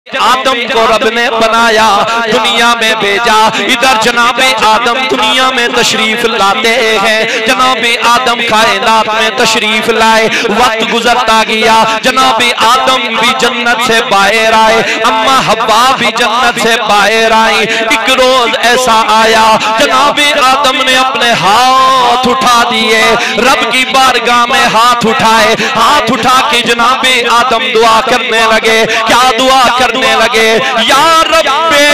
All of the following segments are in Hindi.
आदम को रब ने बनाया, दुनिया में भेजा। इधर जनाबे आदम दुनिया में तशरीफ लाते हैं। जनाबे आदम कायनात में तशरीफ लाए। वक्त गुजरता गया, जनाबे आदम भी जन्नत से बाहर आए, अम्मा हव्वा भी जन्नत से बाहर आई। एक रोज ऐसा आया, जनाबे आदम ने अपने हाथ उठा दिए, रब की बारगाह में हाथ उठाए। हाथ उठा के जनाबे आदम दुआ करने लगे। क्या दुआ करने लगे? या रब्बे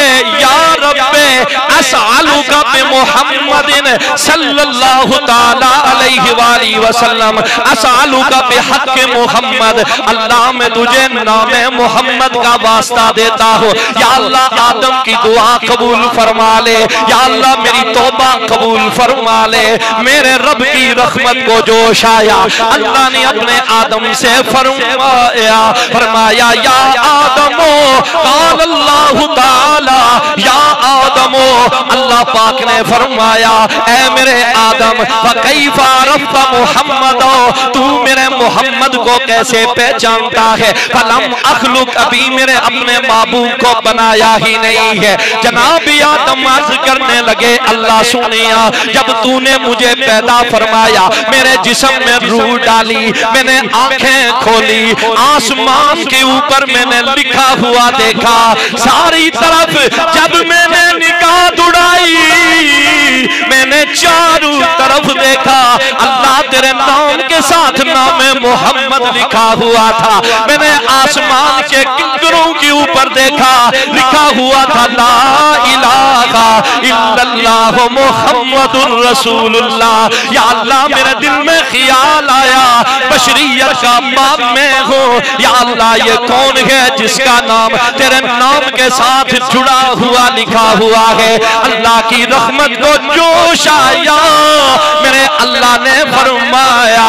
असअलुका बि मुहम्मदिन सल्लल्लाहु ताला अलैहि वाली वसल्लम, असअलुका बि हक़ मुहम्मद। अल्लाह मैं तुझे नामे मोहम्मद का वास्ता देता हूँ। या अल्लाह आदम की दुआ कबूल फरमा ले, या अल्लाह मेरी तौबा कबूल फरमा ले। मेरे रब की रहमत को जोश आया। अल्लाह ने अपने आदम से फरमाया या आदमो, क़ाल अल्लाहु ताला या आदमो, अल्लाह पाक ने फरमाया ऐ मेरे आदम, फ़कैफ़ा अरफ़्ता मुहम्मदो, तू मेरे मोहम्मद को कैसे पहचानता है? फलम अखलुक, अभी मेरे अपने महबूब को बनाया ही नहीं है। जनाब आदम अर्ज़ करने लगे अल्लाह सुनिया, जब तूने मुझे पैदा फरमाया, मेरे जिस्म में रूह डाली, मैंने आंखें खोली, आसमान के ऊपर मैंने लिखा हुआ देखा, सारी तरफ जब मैंने निगाह दौड़ाई, मैंने चारों तरफ देखा, अल्लाह तेरे नाम के साथ नामे मोहम्मद लिखा हुआ था। मैंने आसमान के किनारों के ऊपर देखा, लिखा हुआ था ला इलाहा इल्लल्लाह मुहम्मदुर रसूलुल्लाह। या अल्लाह मेरे दिल में ख्याल आया, बशरियत का बाप मैं हूँ। या अल्लाह ये कौन है जिसका नाम तेरे नाम के साथ जुड़ा हुआ लिखा हुआ है? अल्लाह की रहमत को जोश आया। मेरे अल्लाह ने फरमाया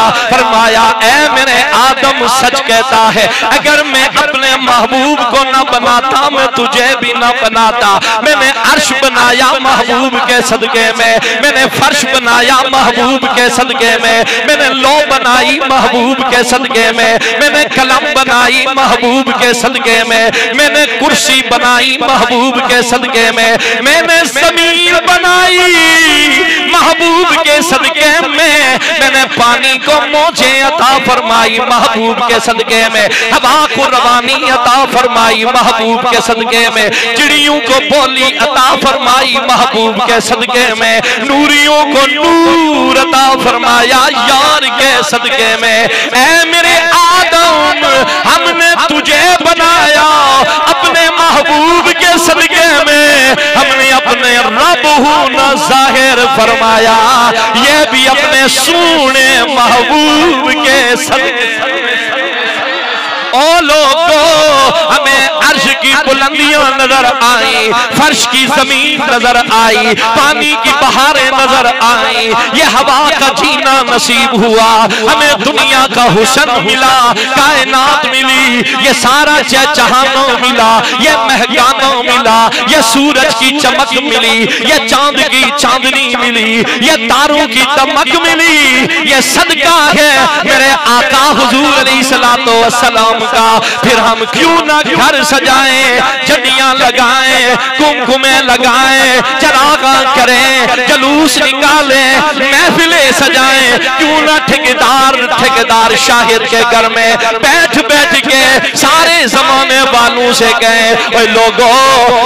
ऐ मेरे आदम सच कहता है, अगर मैं अपने महबूब को न बनाता मैं तुझे भी न बनाता। मैंने अर्श बनाया महबूब के सदके में, मैंने फर्श बनाया महबूब के सदके में, मैंने लो बनाई महबूब के सदके में, मैंने कलम बनाई महबूब के सदके में, मैंने कुर्सी बनाई महबूब के सदके में, मैंने जमीन बनाई महबूब के सदके में, मैंने पानी को मौजे अता फरमाई महबूब के सदके में, हवा को रवानी अता फरमाई महबूब के सदके में, चिड़ियों को बोली अता फरमाई महबूब के सदके में, नूरियों को नूर अता फरमाया यार के सदके में। ऐ मेरे आदम, हमने तुझे बनाया अपने महबूब के सदके में, हमने अपने रब हूं न जाहिर फरमाया, ये भी अपने सूने महबूब के सदके। ओ लोगो, हमें अर्श की बुलंदियां नजर आई, फर्श की जमीन नजर आई, पानी की बहारें नजर आई, ये हवा का जीना नसीब हुआ, हमें दुनिया का हुस्न मिला, कायनात मिली, ये सारा चहचहाना मिला, ये महकाना मिला, ये सूरज की चमक मिली, ये चांद की चांदनी मिली, ये तारों की दमक मिली, ये सदका है मेरे आका हुजूर अलैहिस्सलातो वस्सलाम का। फिर हम क्यों ना घर सजाएं, झंडियां लगाएं, कुमकुमे लगाएं, चरागा करें, जुलूस निकालें, महफिलें सजाएं। क्यों ना ठेकेदार शाहिद के घर में बैठ बैठ के सारे जमाने वालों से कहें, ओए लोगों,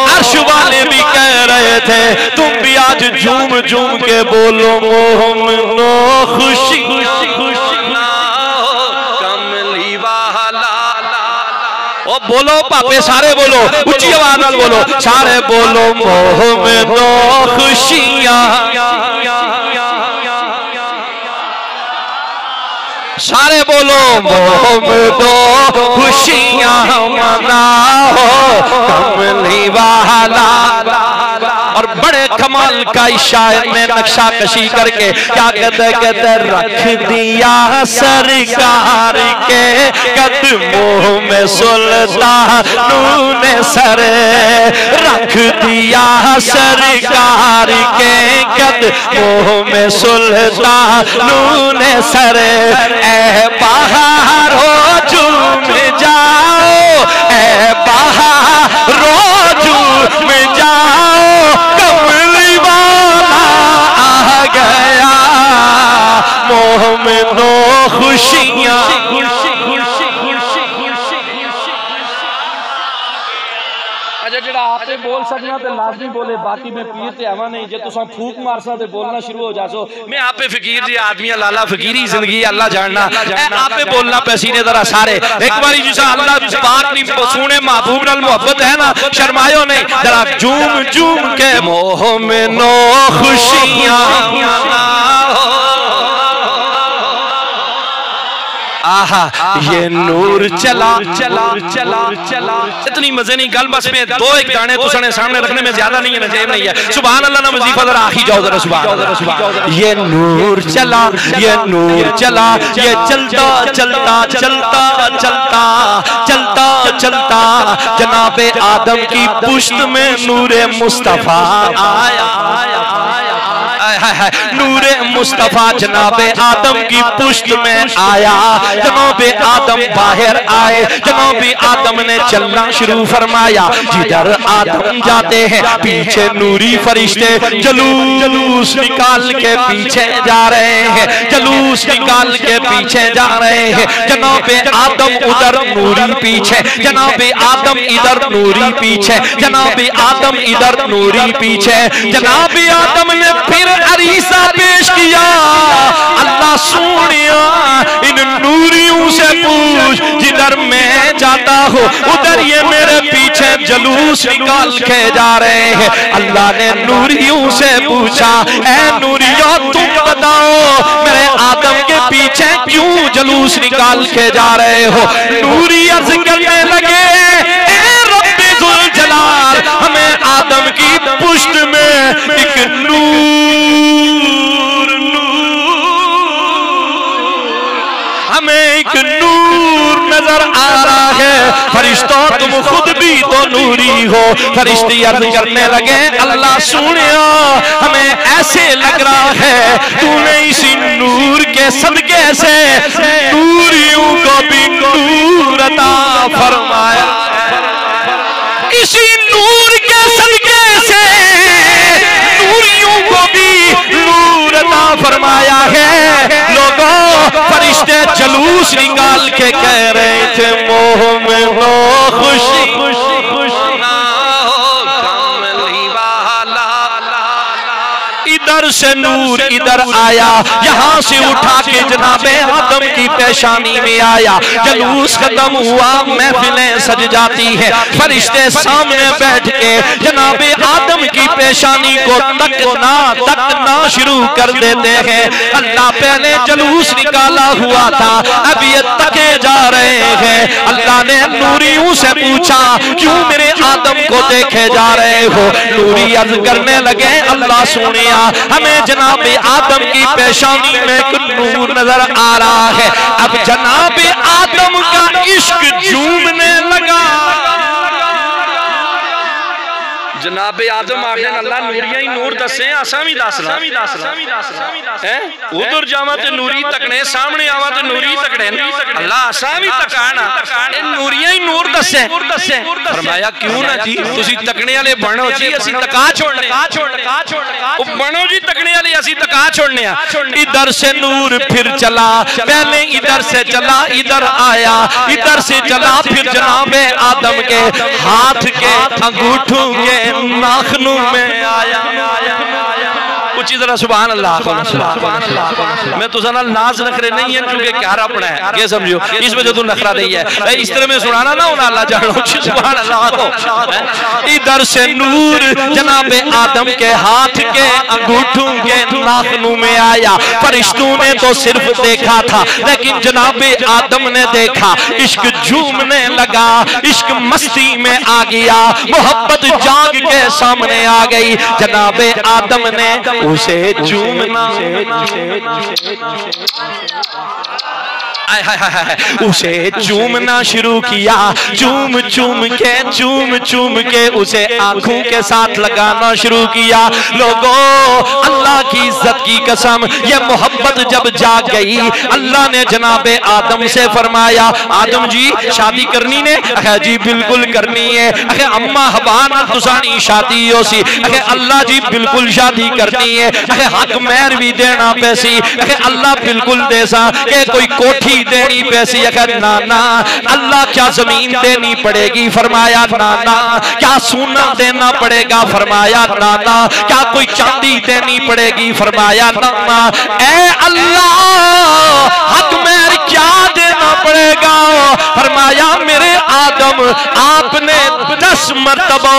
अर्श वाले भी कह रहे थे, तुम भी आज झूम झूम के बोलो मोहम्मदो खुशी खुशी खुशी ओ बोलो पापे, सारे बोलो, ऊंची आवाज में बोलो, सारे बोलो मोहम्मदो खुशियां, सारे बोलो मोहम्मदो खुशियां मनाओ कमली वाला। और बड़े कमाल का शायर में नक्शा कशी करके क्या कहते रख दिया सरकार के कदमों में सुल्तानों ने सर, रख दिया सरकार के कदमों में सुल्तानों ने सर। ऐ बहारो झूम जाओ, ऐ बहारो अच्छा जेड़ा आपे बोल सकना ते लाजमी बोले, बाकी मैं पीर ते आवा नहीं। जे तुसा फूक मारसा ते बोलना शुरू हो जासो, मैं आपे फकीर जी आदमी लाला फकीरी जिंदगी अल्लाह जानना, आपे बोलना पसीने जरा सारे एक बारी जिसा अल्लाह पाक नी सुने महबूब नाल मोहब्बत है ना, शर्मायो नहीं जरा झूम झूम के मोह में नो खुशियां आहा ये नूर चला चला चला चला। इतनी मजे नहीं गल, बस में दो एक गाने तो सामने रखने में ज्यादा नहीं है, नजेब नहीं है। सुभान अल्लाह ना वजीफा जरा आखी जाओ जरा सुभान। ये नूर चला ये नूर चला, ये चलता चलता चलता चलता चलता चलता जनाबे आदम की पुश्त में नूरे मुस्तफा आया। नूरे मुस्तफा जनाबे आदम की पुश्त में आया, जनाबे आदम बाहर आए, जनाबे आदम ने चलना शुरू फरमाया। जिधर आदम जाते हैं पीछे नूरी फरिश्ते जलूस निकाल के पीछे जा रहे हैं, जलूस निकाल के पीछे जा रहे हैं। जनाबे आदम उधर नूरी पीछे, जनाबे आदम इधर नूरी पीछे, जनाबे आदम इधर नूरी पीछे। जनाबे आदम ने फिर अरीसा पेश किया, अल्लाह सोनिया इन नूरियों से पूछ, जिधर मैं जाता हूँ उधर ये मेरे पीछे जलूस निकाल के जा रहे हैं। अल्लाह ने नूरियों से पूछा, ऐ नूरियों तुम बताओ मेरे आदम के पीछे क्यों जलूस निकाल के जा रहे हो? नूरी अर्ज करने लगे, ऐ रब्बे जुल जलाल हमें आदम की पुश्त में एक हमें एक नूर नजर आ रहा है। फरिश्तों तुम खुद भी तो नूरी हो। फरिश्ते अर्ज करने लगे, अल्लाह सुनिया हमें ऐसे लग रहा है तूने इसी नूर के सदके से नूरियों को भी नूर अता फरमाया। इसी नूर के सदके से नूरियों को भी नूर अता फरमाया है। लोगों फरिश्ते जलूस निकाल के कह रहे थे, मोह में नो खुशी खुशी खुशी ना हो कमली वाला। इधर से नूर इधर आया, यहाँ से उठा के जनाबे आदम की पेशानी में आया। जलूस खत्म हुआ, महफिलें सज जाती है, फरिश्ते सामने बैठ के जनाबे आदम की पेशानी को तकना शुरू कर देते हैं। अल्लाह पहले जलूस निकाला हुआ था, अब ये तके जा रहे हैं। अल्लाह ने नूरियों से पूछा, क्यों मेरे आदम को देखे जा रहे हो? नूरी अर्ज करने लगे, अल्लाह सुनिया हमें जनाबे आदम की पेशानी में नूर नजर आ रहा है। अब जनाबे आदम का इश्क झूमने लगा। जनाबे आदम आखने अल्लाह नूरिया ही नूर दसे, असा भी दस है उधर जावा तो नूरी तकने, सामने आवा तो नूरी तकने। अल्लाह असा भी तकाना, नूरिया ही नूर दसे। फरमाया क्यों ना जी, तुसी तकने वाले बनो जी, असी तका छोड़ने बनो जी, तकने वाले असी तका छोड़ने। इधर से नूर फिर चला, पहले इधर से चला, इधर आया, इधर से चला, फिर जनाबे आदम के हाथ के अंगूठों के नाखनों में आया। उची तरह सुभान अल्लाह। मैं तो जना नाज नखरे नहीं है क्योंकि क्या अपना है, ये समझो इस वजह तू नखरा नहीं है। इस तरह में सुनाना ना उन्हें अल्लाह जानो सुभान अल्लाह को। इधर से नूर जनाबे आदम के हाथ के अंगूठों के नाखनों में आया। फरिश्तों ने तो सिर्फ देखा था, लेकिन जनाबे आदम ने देखा, इश्क झूमने लगा, इश्क मस्ती में आ गया, मोहब्बत जाग के सामने आ गई। जनाबे आदम ने उसे चूमना, उसे चूमना शुरू किया। चूम चूम के उसे आंखों के साथ लगाना शुरू किया। लोगों अल्लाह की इज्जत की कसम, ये मोहब्बत जब जाग गई, अल्लाह ने जनाबे आदम से फरमाया, आदम जी शादी करनी ने? जी बिल्कुल करनी है। अम्मा हवाना तुसानी शादी हो सी? अल्लाह जी बिल्कुल शादी करनी है। हक मेहर भी देना पैसी? अल्लाह बिल्कुल देसा। के कोई कोठी कोठी देनी पैसी। अगर नाना अल्लाह क्या जमीन देनी पड़ेगी? फरमाया नाना। क्या सोना देना पड़ेगा? फरमाया नाना। क्या कोई चांदी देनी पड़ेगी? फरमाया नाना। ए अल्लाह हक मेहर क्या देना पड़ेगा? फरमाया मेरे आदम आपने 10 मरतबा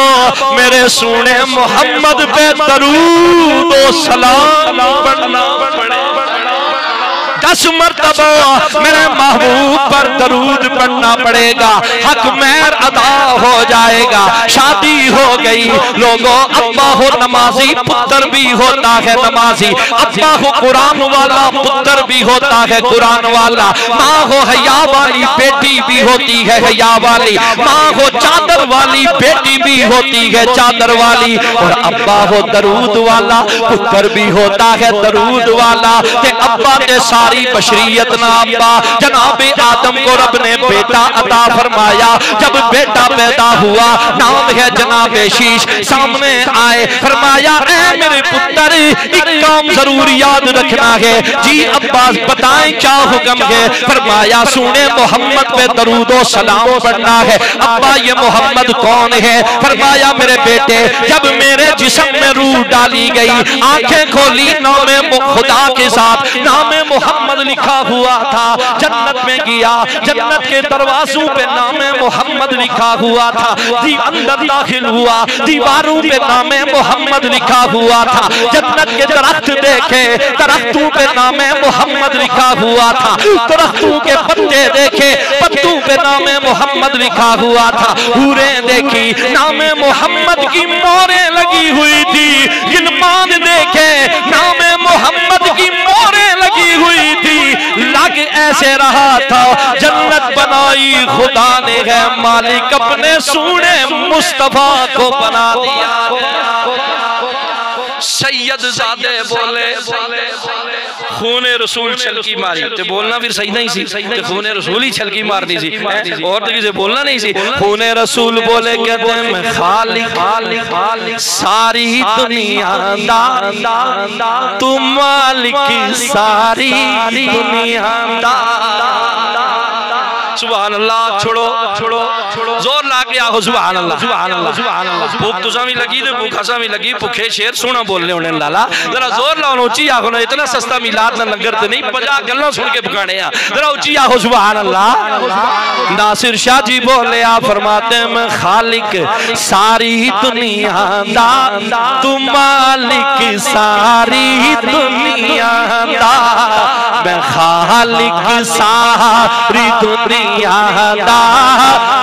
मेरे सोने मोहम्मद पे दरूद और सलाम पढ़ना पड़ेगा। 10 मरतबा मेरे महबूब पर दरूद पढ़ना पड़ेगा। हक मेहर अदा हो जाएगा। शादी हो गई लोगों, अब्बा हो नमाजी पुत्र भी होता है नमाजी, अब्बा हो कुरान वाला पुत्र भी होता है कुरान वाला, माँ हो हया वाली बेटी भी होती है हया वाली, माँ हो चादर वाली बेटी भी होती है चादर वाली, और अब्बा हो दरूद वाला पुत्र भी होता है दरूद वाला। ते अब्बा ने सारी बशरियत ना अब्बा जनाबे आदम को रब ने बेटा अता फरमाया। जब बेटा पैदा हुआ नाम है जनाबे शीश, सामने आए फरमाया ऐ मेरे पुत्र एक काम जरूर याद रखना है। जी अब्बास बताएं क्या हुक्म है? फरमाया सुने मोहम्मद पे दरूद और सलाम पढ़ना है। अब्बा ये मोहम्मद कौन है? फरमाया मेरे बेटे जब मेरे जिस्म में रूह डाली गई, आंखें खोली, नामे खुदा के साथ नामे मोहम्मद लिखा हुआ था। जन्नत में गया, जन्नत के दरवाजों पे नामे मोहम्मद लिखा हुआ था। अंदर दाखिल हुआ, दीवारों पे नामे मोहम्मद लिखा हुआ था। जन्नत के दरख्त देखे, दरख्तों पे नामे मोहम्मद लिखा हुआ था। दरख्तों के पत्ते देखे, पत्तों पे नामे मोहम्मद लिखा हुआ था। हूरें देखी, नामे मोहम्मद की मोहरें लगी हुई थी। गिलमान देखे, नामे मोहम्मद की मोहरें लगी हुई थी। लग ऐसे रहा था जन्नत बनाई खुदा ने है मालिक अपने सूने मुस्तफा को बना दिया। सैयद जादे बोले खूने रसूल छलकी मारी, तो बोलना फिर सही नहीं सी, तो खूने रसूल ही छलकी मारनी सी, और तो किसी बोलना नहीं सी। खूने रसूल बोले कहते हैं मैं खालिक सारी दुनिया दा, तू मालिक सारी दुनिया दा। सुभान अल्लाह। छोड़ो छोड़ो छोड़ो, जोर ला के आहो सुभान अल्लाह सुभान अल्लाह सुभान अल्लाह। भूख तुसा भी लगी तो भूख हसा भी लगी, भूखे शेर सोना बोलने होने लाला। जरा जोर लाओ ऊंची आहो ना, इतना सस्ता मिलाद ना लंगर तो नहीं, 50 गल्ला सुन के भगाने आ। जरा ऊंची आहो सुभान अल्लाह। नासिर शाह जी बोले आप फरमाते हैं मैं खालिक सारी दुनिया दा, तू मालिक सारी दुनिया दा, मैं खालिक सारी दुनिया दा,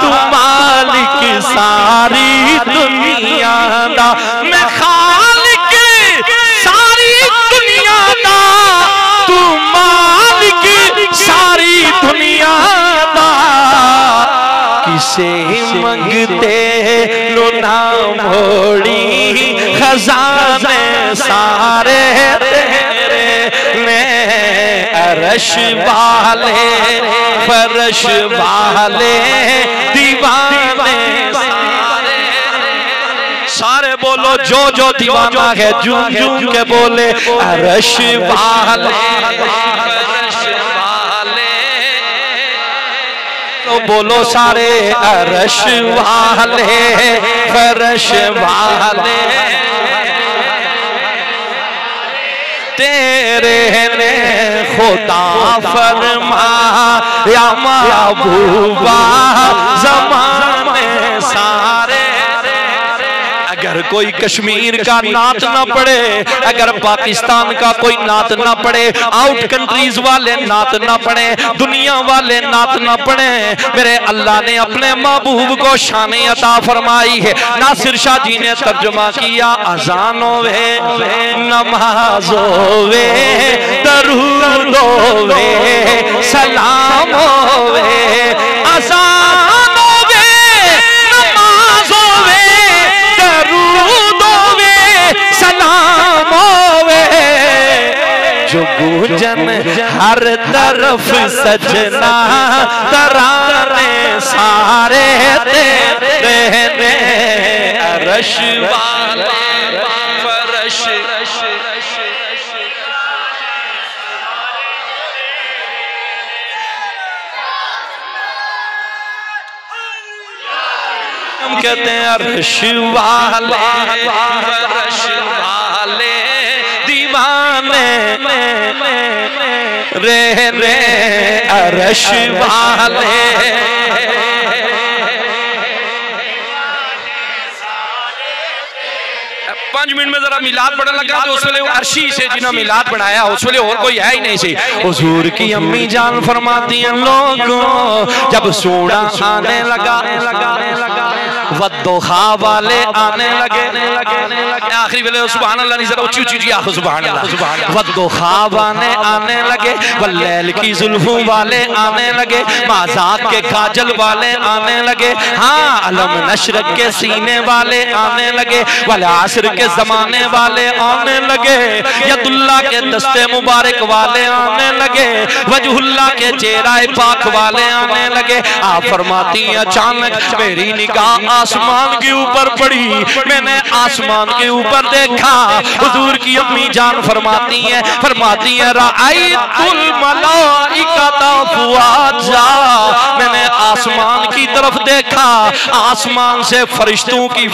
तू मालिक सारी दुनिया दा, मैं खालिक सारी दुनिया दा, तू मालिक सारी दुनिया दा। किसे मंगते लो ना मोड़ी, खजाने सारे तेरे ने, अरश वाले फरश वाले दीवाने सारे बोलो जो जो दीवाना है झूम झूम के बोले अरश वाले फरश वाले, तो बोलो सारे अरश वाले फरश वाले तेरे ने खुदा फरमाया महबूबा ज़माने सारे। अगर कोई कश्मीर का नात ना पढ़े, अगर पाकिस्तान का कोई नात ना पढ़े, आउट कंट्रीज वाले नात ना पढ़े, दुनिया वाले नात ना पढ़े, मेरे अल्लाह ने अपने महबूब को शान अता फरमाई है। नासिर शाह जी ने तर्जुमा किया अजानो वे नमाजो वे दरूदो वे सलामो वे, अजानो वे नमाजो वे दरूदो वे सलामो वे, जो गूंजन हर तरफ सजना तराने सारे तेरे ने, अरश वाले फरश कहते हैं अर्श वाले दीवाने रे रे अर्श वाले। 5 मिनट में जरा मिलाद पढ़ने लगा तो उस वेले अर्शी से जिन्होंने मिलाद बनाया उस वेले और कोई है ही नहीं सी। हुजूर की अम्मी जान फरमाती हैं लोगों जब सोना आने लगा वद्दुहा वाले आने लगे आखिरी वेले सुभान अल्लाह नहीं जरा ऊंची ऊंची जी आखो सुभान अल्लाह। वद्दुहा वाले आने लगे वल्लैल की जुल्फों वाले आने लगे माज़ाक के काजल वाले आने लगे हाँ अलम नशरक के सीने वाले आने लगे वल आसर के जमाने वाले आने लगे यदुल्ला के दस्ते मुबारक वाले आने लगे वजहुल्ला के चेहरा पाक वाले आने लगे। आप फरमाती हैं अचानक मेरी निगाह आसमान के ऊपर पड़ी मैंने आसमान के ऊपर देखा हुजूर की अम्मी जान फरमाती हैं राअयतुल मलाइकता फुआजा मैंने आसमान की तरफ देखा आसमान से फरिश्तों की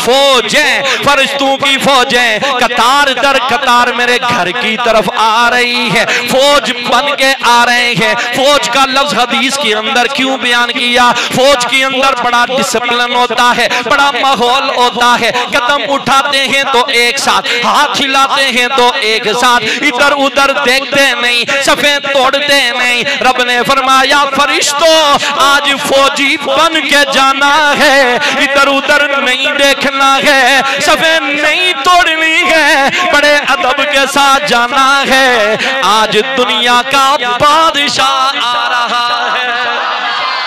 फौजें कतार दर कतार मेरे घर की तरफ आ रही है फौज बन के आ रहे हैं। फौज का लफ्ज हदीस के अंदर क्यों बयान किया? फौज के अंदर बड़ा डिसिप्लिन होता है बड़ा माहौल होता है कदम उठाते हैं तो एक साथ हाथ हिलाते हैं तो एक साथ इधर उधर देखते नहीं सफे तोड़ते नहीं। रब ने फरमाया फरिश्तों आज फौजी बन के जाना है इधर उधर नहीं देखना है सफे नहीं तोड़नी है बड़े अदब के साथ जाना है। आज दुनिया का बादशाह आ रहा है।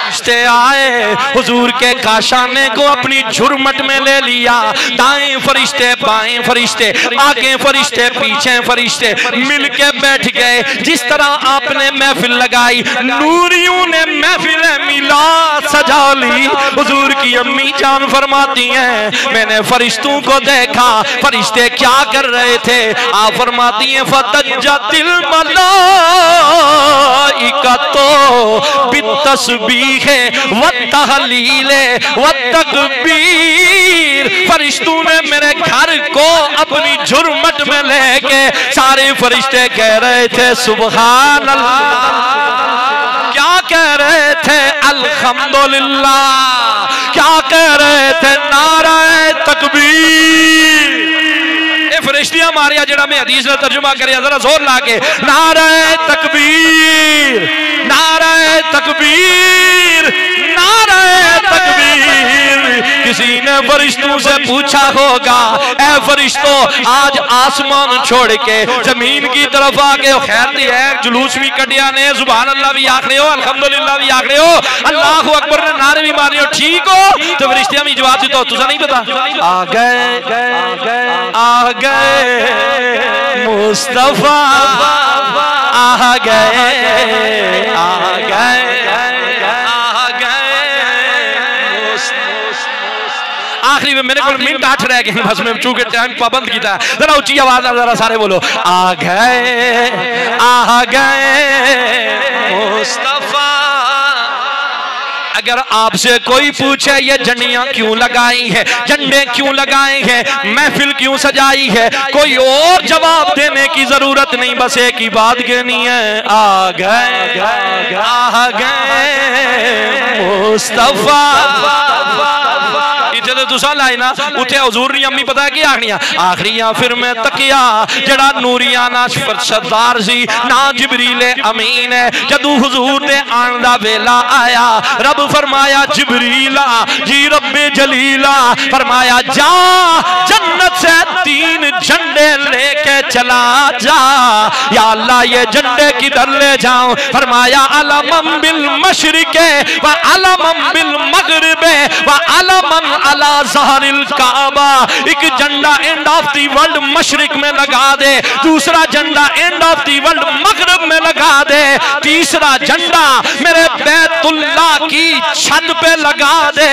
फरिश्ते आए हुजूर के काशाने को अपनी झुरमट में ले लिया दाएं फरिश्ते बाएं फरिश्ते आगे फरिश्ते पीछे फरिश्ते मिलके बैठ गए। जिस तरह आपने महफिल लगाई नूरियों ने महफिल मिलाद सजा ली। हुजूर की अम्मी जान फरमाती हैं मैंने फरिश्तों को देखा फरिश्ते क्या कर रहे थे? आप फरमाती हैं फतज्जतिल मलाइकतो बितस्बीह व तहलील व तकबीर। फरिश्तों ने मेरे घर को अपनी झुरमट में लेके सारे फरिश्ते कह रहे थे सुभान अल्लाह। क्या कह रहे थे? अल्हम्दुलिल्लाह। क्या कह रहे थे? नाराए तकबीर। फरिश्तियां मारिया जड़ा मैं हदीस का तर्जुमा करे जरा जोर लाके नाराए तकबीर नाराए तकबीर नाराए तकबीर। किसी ने फरिश्तों से पूछा होगा ऐ फरिश्तों आज आसमान छोड़ के जमीन की तरफ आके खैर दी है जुलूस भी कटिया ने सुभान अल्लाह भी आखरे हो अल्हम्दुलिल्लाह भी आखरे हो अल्लाहु अकबर ने नारे भी मारे हो ठीक हो तो फरिश्तियां भी जवाब देता हो तुझा नहीं पता आ गए मुस्तफा आ गए आखिरी में मेरे को मिनट 8 रह गए बस मैं चूंकि टाइम पाबंद किया जरा ऊंची आवाज जरा सारे बोलो आ गए मुस्तफा। अगर आपसे कोई पूछे ये झंडियां क्यों लगाई है झंडे क्यों लगाए हैं महफिल क्यों सजाई है कोई और जवाब देने की जरूरत नहीं बस एक ही बात कहनी है आ गए मुस्तफा। इतने तुसा लाए ना उठे हुजूर नी अम्मी पता है की आखनिया आखिरियां फिर मैं तकिया जड़ा नूरियाना सरदार सी ना जिबरीले अमीन है जदू हुजूर ने आन दा वेला आया रब फरमाया जिबरीला जी रब्बे जलीला फरमाया जा जन्नत से 3 झंडे लेके चला जा। या अल्लाह ये झंडे किधर ले जाऊं? फरमाया अलमम बिल मशरिके व अलमम बिल मगरिबे व अलमन अला ज़हरिल काबा। एक झंडा एंड ऑफ दी वर्ल्ड मशरिक में लगा दे दूसरा झंडा एंड ऑफ दी वर्ल्ड मगरिब में लगा दे तीसरा झंडा मेरे बैतुल्लाह की छत पे लगा दे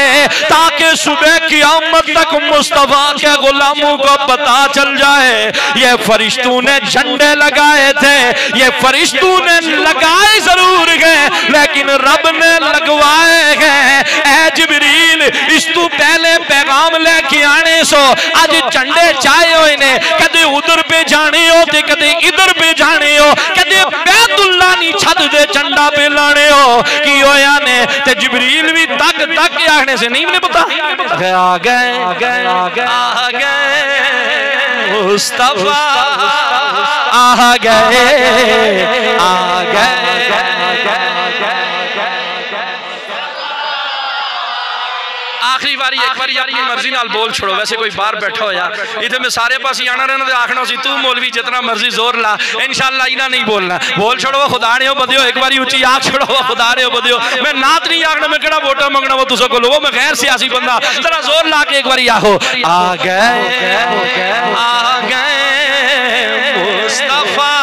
ताकि सुबह क़यामत तक मुस्तफा के गुलामों को पता चल भूल जाए। ये फरिश्तों ने झंडे लगाए थे, ये फरिश्तों ने लगाए जरूर गए लेकिन रब ने लगवाए गए। ऐ जिब्रील इस तू पहले पैगाम लेके आने सो अज झंडे चाहे हुए ने, कदे उधर पे जाने हो ते कदे इधर पे जाने हो, कदे बैतुल्ला नी छत दे झंडा पे लाने हो की होया ने। ते जिब्रील भी तक तक आने से नहीं पता आ गए मुस्तफा आ गए। आखिरी बारी एक बारी अपनी मर्जी नाल बोल छोड़ो। वैसे कोई बाहर बैठा होया इधर मैं सारे पास ही आना रहना आखना सी तू मौलवी जितना मर्जी जोर ला इंशाअल्लाह इना नहीं बोलना। बोल छोड़ो वो खुदा ने बदियो एक बारी ऊंची आंख छोड़ो वो खुदा ने बदियो। मैं नात नहीं आखना, मैं केड़ा वोटा मंगना वो तुसा को लो, मैं गैर सियासी बंदा। जरा जोर ला के एक बारी आहो आ गए मुस्तफा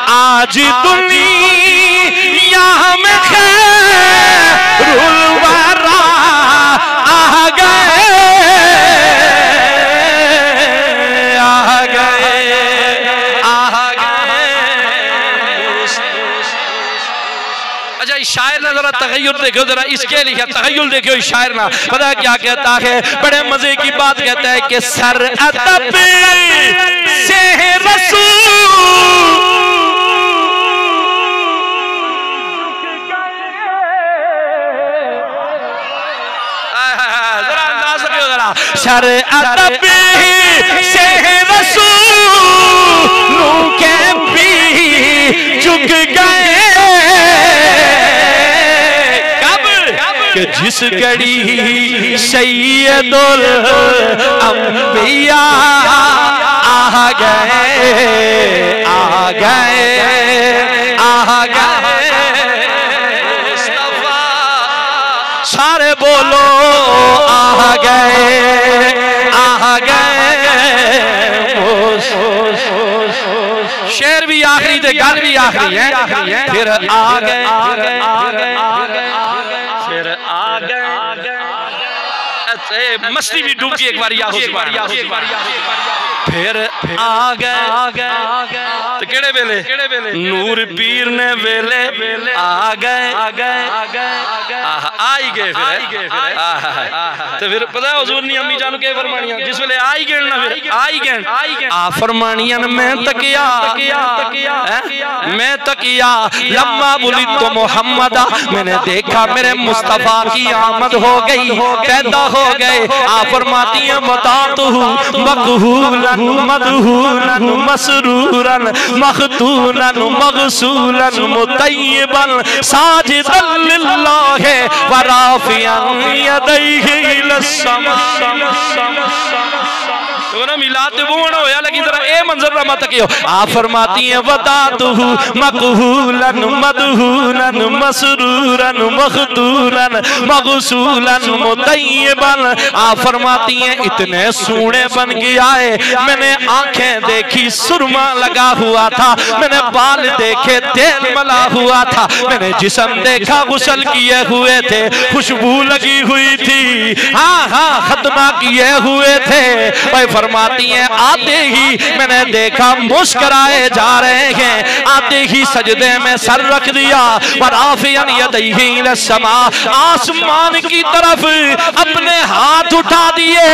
आज दुनिया में खैरुल वरा आ गए अच्छा शायर ने जरा तगय्युर देखो, जरा इसके लिखा तगय्युर देखो इस शायर ना, पता है क्या कहता है? बड़े मजे की बात कहता है कि सर अदब से रसूल सर अदब से रसूल के भी झुक गए। कब कि जिस घड़ी सैयदुल अंबिया आ गए सारे बोलो आ गए। शेर भी आखिरी थे गल भी आखिरी है। फिर आ गए फिर आ गए। मस्ती भी डूब गई एक बारी फिर आ गए तो केड़े वेले नूर पीर ने वेले आ गए आई गए तो फिर पता है हुजूर नी अम्मी जानू के फरमानियां जिस वेले आई गए ना फिर आई गए आ फरमानियां मैं तकिया लम्मा बुली तो मोहम्मदा मैंने देखा मेरे मुस्तफा की आमद हो गई पैदा हो गए। आ फरमाती हैं बतातु मकहूलन मदहूलन मसरूरन मखतूलन मगसूलन मुतय्यबन साजिदन लिल्लाहि व राफियन यदैहि इलस्समा। तो ना मिलाद वो होया लेकिन जरा ए मंजर ना मत कियो। आ फरमाती हैं बतातु मकहूलन मदहूलन मसरूरन मखतूलन मगसूलन मुतय्यबन। आ फरमाती हैं इतने सोने बन गया है मैंने आंखें देखी सुरमा लगा हुआ था, मैंने बाल देखे तेल मला हुआ था, मैंने जिस्म देखा गुस्ल किए हुए थे खुशबू लगी हुई थी, हाँ खत्मा किए हुए थे। भाई फरमाती हैं आते ही मैंने देखा मुस्कुराए जा रहे हैं, आते ही सजदे में सर रख दिया वराफियन यदैहि इलस्समा आसमान की तरफ अपने हाथ उठा दिए।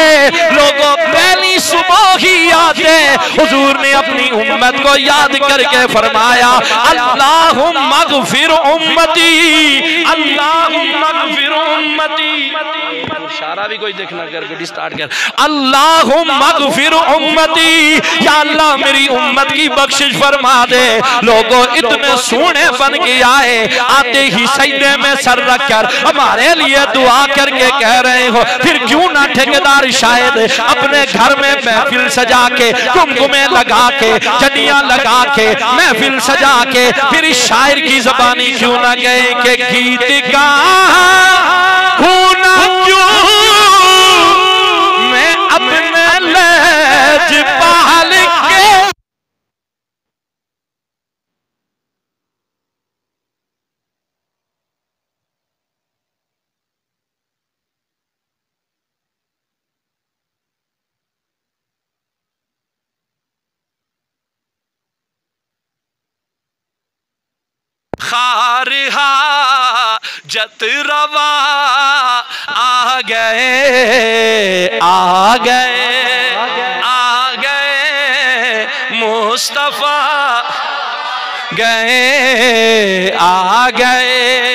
लोगों पहली सुबह ही आते हुजूर ने अपनी उम्मत को याद करके फरमाया अल्लाहुम्मा गफिर उम्मती अल्लाहुम्मा गफिर उम्मती। इशारा भी कोई देखना कर गड्डी स्टार्ट कर अल्लाहुम्मा गफिर उम्मती या अल्लाह मेरी उम्मत की बख्शिश फरमा दे। लोगों इतने सोने बन के आए आते ही सजदे में सर रख कर हमारे लिए दुआ करके कह रहे हो, फिर क्यों ना ठेकेदार शायद अपने घर में महफिल सजा के कुमकुमे लगा के चनिया लगा के महफिल सजा के फिर इस शायर की ज़बानी क्यों ना गए कि गीत का होना क्यों मैं अपने लज पाल के खारहा जत रवा आ गए आ गए आ गए मुस्तफा गए आ गए